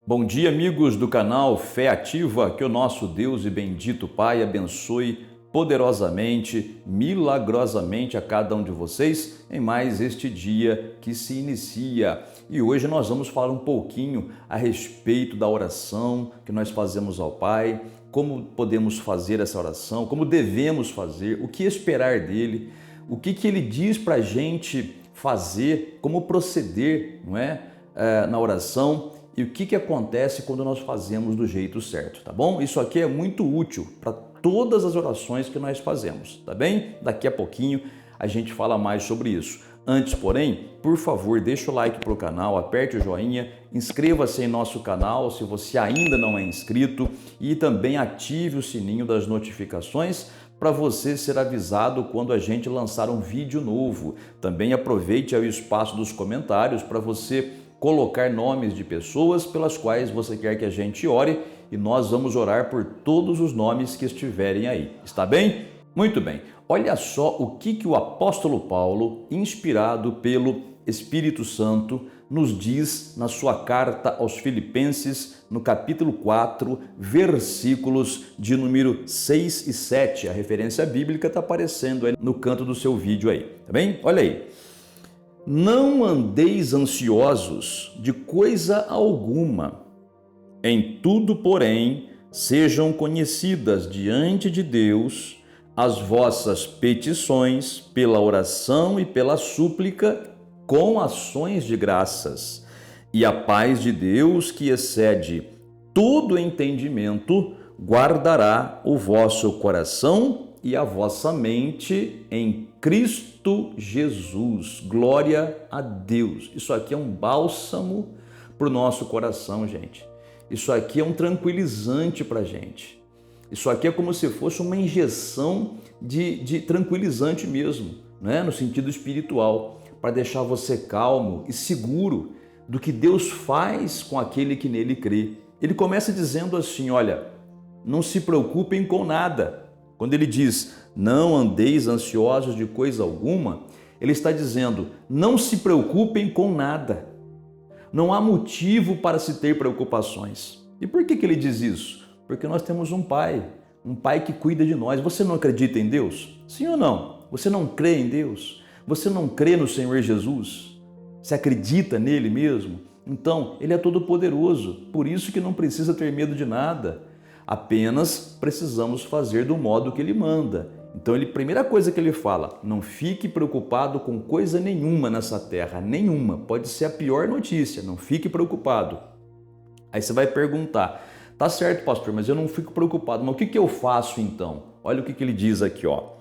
Bom dia, amigos do canal Fé Ativa, que o nosso Deus e bendito Pai abençoe poderosamente, milagrosamente a cada um de vocês em mais este dia que se inicia. E hoje nós vamos falar um pouquinho a respeito da oração que nós fazemos ao Pai, como podemos fazer essa oração, como devemos fazer, o que esperar dele, o que ele diz para a gente fazer, como proceder, não é? Na oração. E o que acontece quando nós fazemos do jeito certo, tá bom? Isso aqui é muito útil para todas as orações que nós fazemos, tá bem? Daqui a pouquinho a gente fala mais sobre isso. Antes, porém, por favor, deixa o like para o canal, aperte o joinha, inscreva-se em nosso canal se você ainda não é inscrito e também ative o sininho das notificações para você ser avisado quando a gente lançar um vídeo novo. Também aproveite o espaço dos comentários para você colocar nomes de pessoas pelas quais você quer que a gente ore e nós vamos orar por todos os nomes que estiverem aí. Está bem? Muito bem. Olha só o que o apóstolo Paulo, inspirado pelo Espírito Santo, nos diz na sua carta aos Filipenses, no capítulo 4, versículos de número 6 e 7. A referência bíblica está aparecendo aí no canto do seu vídeo aí, tá bem? Olha aí. Não andeis ansiosos de coisa alguma. Em tudo, porém, sejam conhecidas diante de Deus as vossas petições pela oração e pela súplica com ações de graças. E a paz de Deus, que excede todo entendimento, guardará o vosso coração e a vossa mente em Cristo Jesus. Glória a Deus. Isso aqui é um bálsamo para o nosso coração, gente. Isso aqui é um tranquilizante para a gente. Isso aqui é como se fosse uma injeção de tranquilizante mesmo, né? No sentido espiritual, para deixar você calmo e seguro do que Deus faz com aquele que nele crê. Ele começa dizendo assim, olha, não se preocupem com nada. Quando ele diz, não andeis ansiosos de coisa alguma, ele está dizendo, não se preocupem com nada. Não há motivo para se ter preocupações. E por que ele diz isso? Porque nós temos um Pai que cuida de nós. Você não acredita em Deus? Sim ou não? Você não crê em Deus? Você não crê no Senhor Jesus? Você acredita nele mesmo? Então, ele é todo-poderoso, por isso que não precisa ter medo de nada. Apenas precisamos fazer do modo que ele manda. Então, primeira coisa que ele fala, não fique preocupado com coisa nenhuma nessa terra, nenhuma. Pode ser a pior notícia, não fique preocupado. Aí você vai perguntar, tá certo, pastor, mas eu não fico preocupado, mas o que eu faço então? Olha o que ele diz aqui, ó.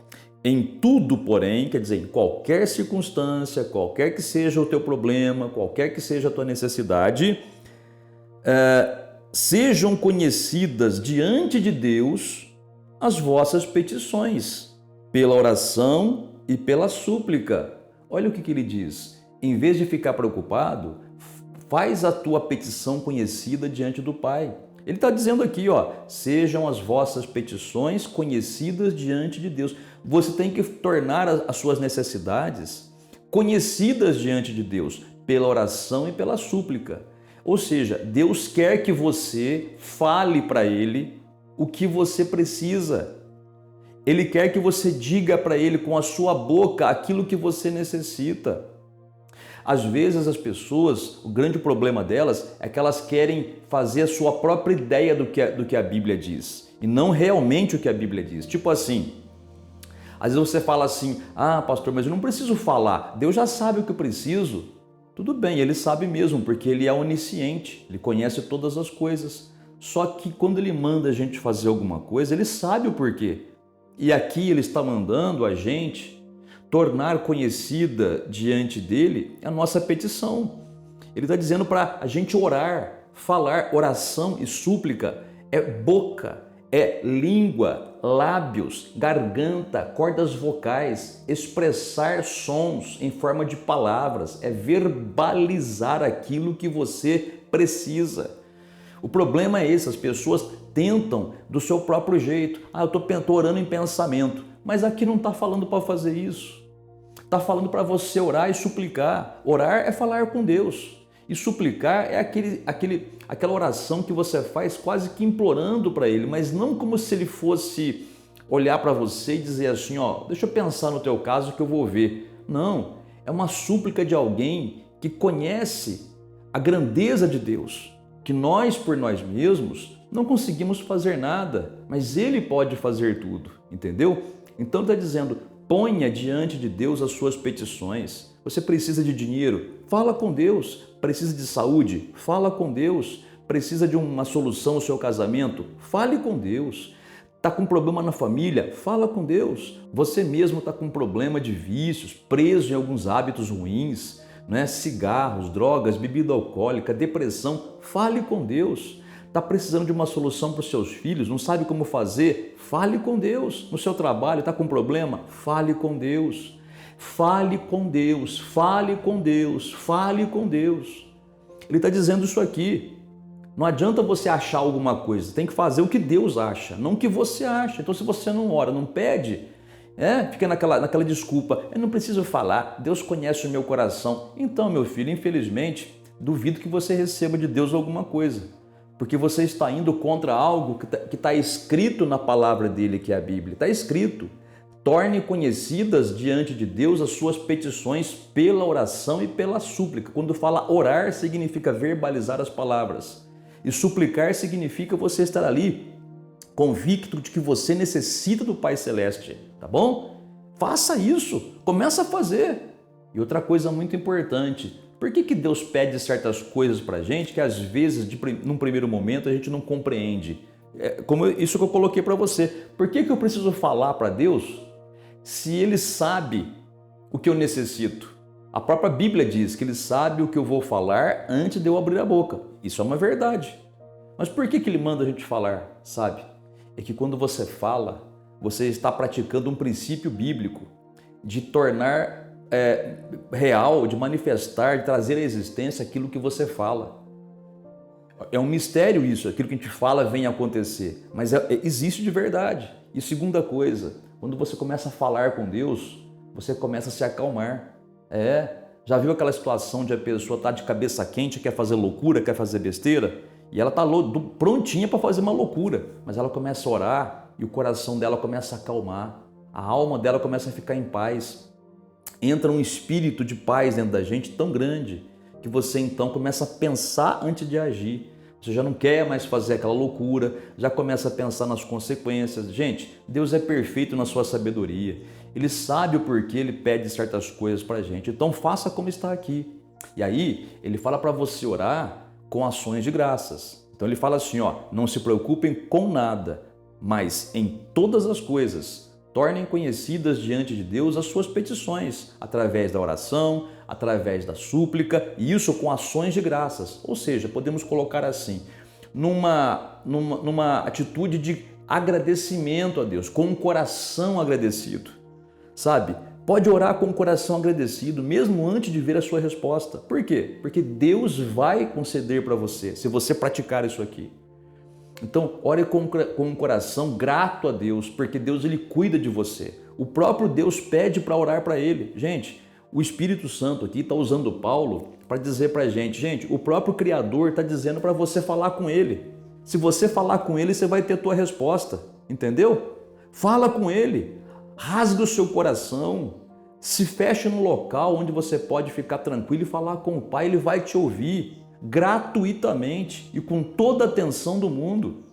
Em tudo, porém, quer dizer, em qualquer circunstância, qualquer que seja o teu problema, qualquer que seja a tua necessidade, sejam conhecidas diante de Deus as vossas petições, pela oração e pela súplica. Olha o que ele diz. Em vez de ficar preocupado, faz a tua petição conhecida diante do Pai. Ele está dizendo aqui, ó, sejam as vossas petições conhecidas diante de Deus. Você tem que tornar as suas necessidades conhecidas diante de Deus, pela oração e pela súplica. Ou seja, Deus quer que você fale para Ele o que você precisa. Ele quer que você diga para Ele com a sua boca aquilo que você necessita. Às vezes as pessoas, o grande problema delas é que elas querem fazer a sua própria ideia do que a Bíblia diz e não realmente o que a Bíblia diz. Tipo assim, às vezes você fala assim, ah, pastor, mas eu não preciso falar, Deus já sabe o que eu preciso. Tudo bem, Ele sabe mesmo, porque Ele é onisciente, Ele conhece todas as coisas. Só que quando Ele manda a gente fazer alguma coisa, Ele sabe o porquê. E aqui Ele está mandando a gente tornar conhecida diante dele a nossa petição. Ele está dizendo para a gente orar, falar, oração e súplica é boca, é língua, lábios, garganta, cordas vocais, expressar sons em forma de palavras, é verbalizar aquilo que você precisa. O problema é esse, as pessoas tentam do seu próprio jeito. Ah, eu estou orando em pensamento, mas aqui não está falando para fazer isso. Está falando para você orar e suplicar. Orar é falar com Deus. E suplicar é aquela oração que você faz quase que implorando para Ele, mas não como se Ele fosse olhar para você e dizer assim, ó, deixa eu pensar no teu caso que eu vou ver. Não, é uma súplica de alguém que conhece a grandeza de Deus, que nós por nós mesmos não conseguimos fazer nada, mas Ele pode fazer tudo, entendeu? Então Ele está dizendo, ponha diante de Deus as suas petições. Você precisa de dinheiro? Fala com Deus. Precisa de saúde? Fala com Deus. Precisa de uma solução no seu casamento? Fale com Deus. Está com problema na família? Fala com Deus. Você mesmo está com problema de vícios, preso em alguns hábitos ruins, né? Cigarros, drogas, bebida alcoólica, depressão? Fale com Deus. Está precisando de uma solução para os seus filhos? Não sabe como fazer? Fale com Deus. No seu trabalho está com problema? Fale com Deus. Fale com Deus, fale com Deus, fale com Deus. Ele está dizendo isso aqui. Não adianta você achar alguma coisa, tem que fazer o que Deus acha, não o que você acha. Então, se você não ora, não pede, fica naquela desculpa, eu não preciso falar, Deus conhece o meu coração. Então, meu filho, infelizmente, duvido que você receba de Deus alguma coisa, porque você está indo contra algo que está escrito na palavra dele, que é a Bíblia. Está escrito. Torne conhecidas diante de Deus as suas petições pela oração e pela súplica. Quando fala orar, significa verbalizar as palavras. E suplicar significa você estar ali convicto de que você necessita do Pai Celeste, tá bom? Faça isso, começa a fazer. E outra coisa muito importante, por que Deus pede certas coisas pra gente que às vezes, num primeiro momento, a gente não compreende? Como isso que eu coloquei para você. Por que eu preciso falar para Deus se Ele sabe o que eu necessito? A própria Bíblia diz que Ele sabe o que eu vou falar antes de eu abrir a boca. Isso é uma verdade. Mas por que Ele manda a gente falar, sabe? É que quando você fala, você está praticando um princípio bíblico de tornar real, de manifestar, de trazer à existência aquilo que você fala. É um mistério isso, aquilo que a gente fala vem acontecer, mas existe de verdade. E segunda coisa, quando você começa a falar com Deus, você começa a se acalmar. Já viu aquela situação onde a pessoa está de cabeça quente, quer fazer loucura, quer fazer besteira? E ela está prontinha para fazer uma loucura, mas ela começa a orar e o coração dela começa a acalmar, a alma dela começa a ficar em paz. Entra um espírito de paz dentro da gente tão grande que você então começa a pensar antes de agir. Você já não quer mais fazer aquela loucura, já começa a pensar nas consequências. Gente, Deus é perfeito na sua sabedoria. Ele sabe o porquê Ele pede certas coisas para a gente. Então faça como está aqui. E aí, Ele fala para você orar com ações de graças. Então Ele fala assim, ó, não se preocupem com nada, mas em todas as coisas, tornem conhecidas diante de Deus as suas petições, através da oração, através da súplica, e isso com ações de graças. Ou seja, podemos colocar assim, numa atitude de agradecimento a Deus, com um coração agradecido, sabe? Pode orar com o coração agradecido, mesmo antes de ver a sua resposta. Por quê? Porque Deus vai conceder para você, se você praticar isso aqui. Então, ore com um coração grato a Deus, porque Deus Ele cuida de você. O próprio Deus pede para orar para Ele. Gente, o Espírito Santo aqui está usando Paulo para dizer para a gente, o próprio Criador está dizendo para você falar com Ele. Se você falar com Ele, você vai ter a tua resposta, entendeu? Fala com Ele, rasga o seu coração, se feche no local onde você pode ficar tranquilo e falar com o Pai, Ele vai te ouvir gratuitamente e com toda a atenção do mundo.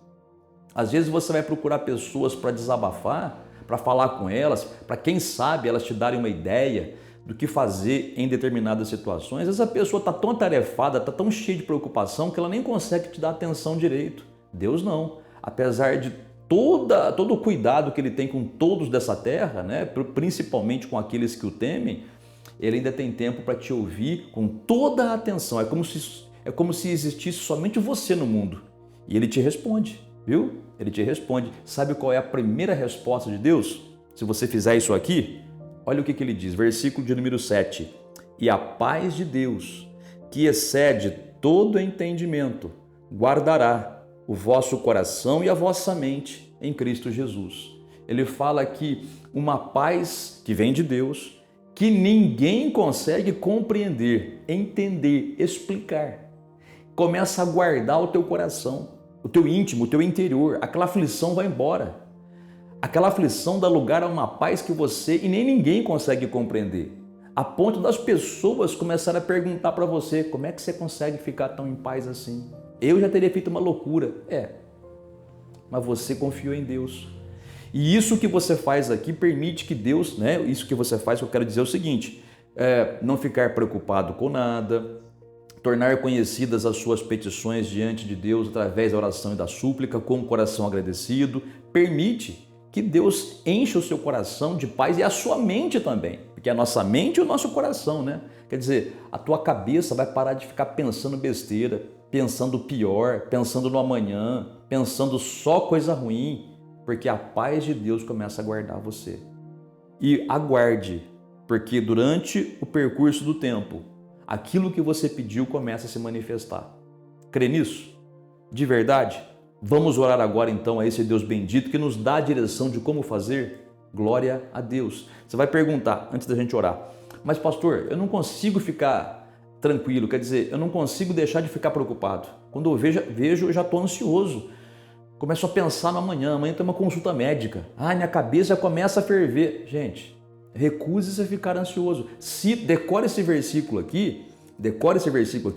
Às vezes você vai procurar pessoas para desabafar, para falar com elas, para quem sabe elas te darem uma ideia do que fazer em determinadas situações. Essa pessoa está tão atarefada, está tão cheia de preocupação que ela nem consegue te dar atenção direito. Deus não. Apesar de todo o cuidado que Ele tem com todos dessa terra, né, principalmente com aqueles que o temem, Ele ainda tem tempo para te ouvir com toda a atenção. É como se existisse somente você no mundo. E Ele te responde, viu? Ele te responde. Sabe qual é a primeira resposta de Deus? Se você fizer isso aqui, olha o que Ele diz, versículo de número 7. E a paz de Deus, que excede todo entendimento, guardará o vosso coração e a vossa mente em Cristo Jesus. Ele fala aqui uma paz que vem de Deus, que ninguém consegue compreender, entender, explicar. Começa a guardar o teu coração, o teu íntimo, o teu interior. Aquela aflição vai embora. Aquela aflição dá lugar a uma paz que você e nem ninguém consegue compreender. A ponto das pessoas começarem a perguntar para você, como é que você consegue ficar tão em paz assim? Eu já teria feito uma loucura. Mas você confiou em Deus. E isso que você faz aqui permite que Deus, isso que você faz, eu quero dizer o seguinte, não ficar preocupado com nada, tornar conhecidas as suas petições diante de Deus através da oração e da súplica, com o coração agradecido, permite que Deus encha o seu coração de paz e a sua mente também, porque a nossa mente e o nosso coração, Quer dizer, a tua cabeça vai parar de ficar pensando besteira, pensando pior, pensando no amanhã, pensando só coisa ruim, porque a paz de Deus começa a guardar você. E aguarde, porque durante o percurso do tempo, aquilo que você pediu começa a se manifestar. Crê nisso? De verdade? Vamos orar agora então a esse Deus bendito que nos dá a direção de como fazer? Glória a Deus. Você vai perguntar, antes da gente orar, mas pastor, eu não consigo ficar tranquilo, quer dizer, eu não consigo deixar de ficar preocupado. Quando eu vejo eu já estou ansioso. Começo a pensar no amanhã tem uma consulta médica. Minha cabeça começa a ferver. Gente, recuse-se a ficar ansioso. Decore esse versículo aqui,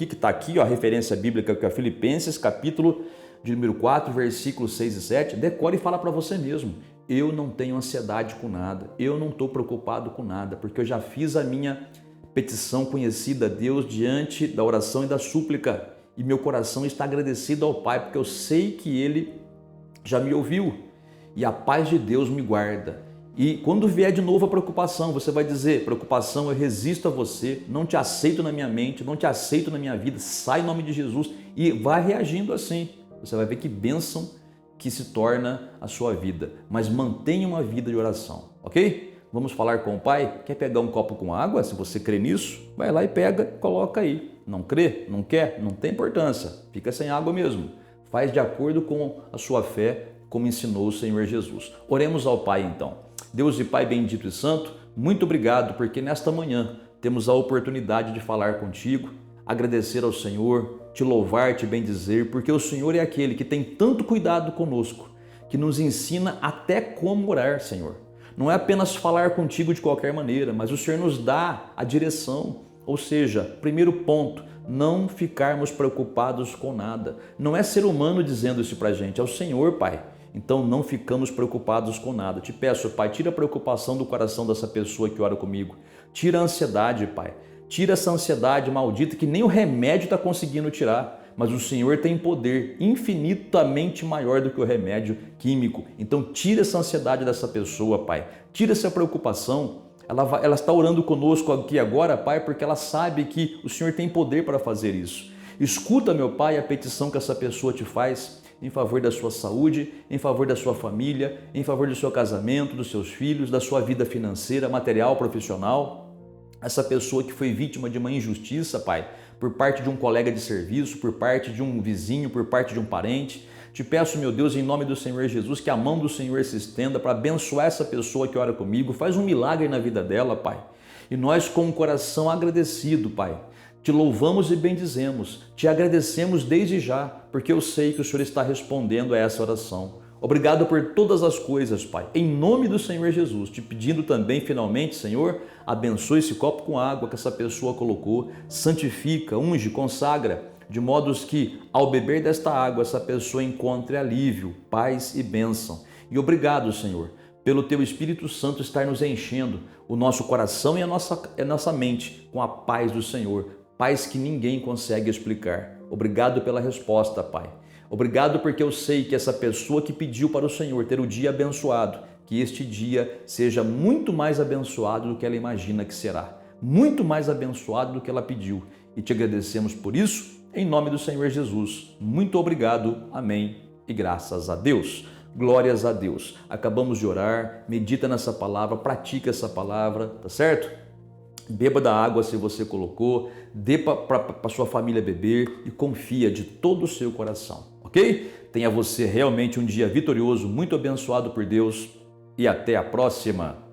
que está aqui, a referência bíblica que é Filipenses, capítulo de número 4, versículos 6 e 7. Decore e fala para você mesmo. Eu não tenho ansiedade com nada, eu não estou preocupado com nada, porque eu já fiz a minha petição conhecida a Deus diante da oração e da súplica. E meu coração está agradecido ao Pai, porque eu sei que Ele já me ouviu e a paz de Deus me guarda. E quando vier de novo a preocupação, você vai dizer, preocupação, eu resisto a você, não te aceito na minha mente, não te aceito na minha vida, sai em nome de Jesus e vai reagindo assim. Você vai ver que bênção que se torna a sua vida, mas mantenha uma vida de oração, ok? Vamos falar com o Pai? Quer pegar um copo com água? Se você crê nisso, vai lá e pega, coloca aí. Não crê? Não quer? Não tem importância, fica sem água mesmo. Faz de acordo com a sua fé, como ensinou o Senhor Jesus. Oremos ao Pai então. Deus e Pai bendito e santo, muito obrigado porque nesta manhã temos a oportunidade de falar contigo, agradecer ao Senhor, te louvar, te bendizer, porque o Senhor é aquele que tem tanto cuidado conosco, que nos ensina até como orar, Senhor. Não é apenas falar contigo de qualquer maneira, mas o Senhor nos dá a direção. Ou seja, primeiro ponto, não ficarmos preocupados com nada. Não é ser humano dizendo isso pra gente, é o Senhor, Pai. Então não ficamos preocupados com nada. Te peço, Pai, tira a preocupação do coração dessa pessoa que ora comigo. Tira a ansiedade, Pai. Tira essa ansiedade maldita que nem o remédio está conseguindo tirar. Mas o Senhor tem poder infinitamente maior do que o remédio químico. Então tira essa ansiedade dessa pessoa, Pai. Tira essa preocupação. Ela está orando conosco aqui agora, Pai, porque ela sabe que o Senhor tem poder para fazer isso. Escuta, meu Pai, a petição que essa pessoa te faz em favor da sua saúde, em favor da sua família, em favor do seu casamento, dos seus filhos, da sua vida financeira, material, profissional. Essa pessoa que foi vítima de uma injustiça, Pai, por parte de um colega de serviço, por parte de um vizinho, por parte de um parente. Te peço, meu Deus, em nome do Senhor Jesus, que a mão do Senhor se estenda para abençoar essa pessoa que ora comigo. Faz um milagre na vida dela, Pai. E nós, com o coração agradecido, Pai, te louvamos e bendizemos. Te agradecemos desde já, porque eu sei que o Senhor está respondendo a essa oração. Obrigado por todas as coisas, Pai, em nome do Senhor Jesus, te pedindo também, finalmente, Senhor, abençoe esse copo com água que essa pessoa colocou, santifica, unge, consagra, de modos que, ao beber desta água, essa pessoa encontre alívio, paz e bênção. E obrigado, Senhor, pelo Teu Espírito Santo estar nos enchendo o nosso coração e a nossa mente com a paz do Senhor, paz que ninguém consegue explicar. Obrigado pela resposta, Pai. Obrigado porque eu sei que essa pessoa que pediu para o Senhor ter o dia abençoado, que este dia seja muito mais abençoado do que ela imagina que será. Muito mais abençoado do que ela pediu. E te agradecemos por isso, em nome do Senhor Jesus. Muito obrigado. Amém. E graças a Deus. Glórias a Deus. Acabamos de orar, medita nessa palavra, pratica essa palavra, tá certo? Beba da água se você colocou, dê para sua família beber e confia de todo o seu coração, ok? Tenha você realmente um dia vitorioso, muito abençoado por Deus e até a próxima!